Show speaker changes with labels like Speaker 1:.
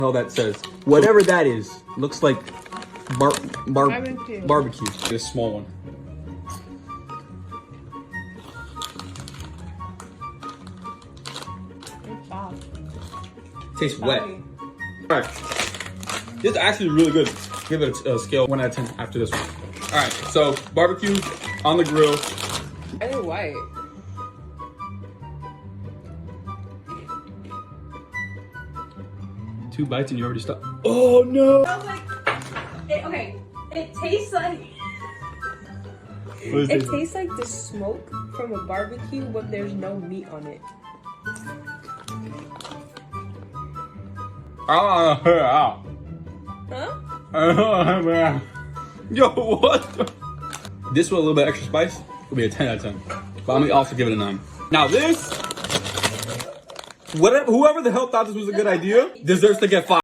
Speaker 1: hell that says. Whatever that is, looks like barbecue. This small one. Tastes wet. Alright. This is actually really good. Give it a scale 1 out of 10 after this one. Alright, so barbecue on the grill.
Speaker 2: I think white.
Speaker 1: Two bites and you already stopped. Oh no!
Speaker 3: Okay, it tastes like
Speaker 2: It tastes like the smoke from a barbecue, but there's no meat on it.
Speaker 1: Huh? Yo, what? This with a little bit extra spice will be a 10 out of 10. But I'm gonna also give it a 9. Now this, whoever the hell thought this was a good idea deserves to get 5.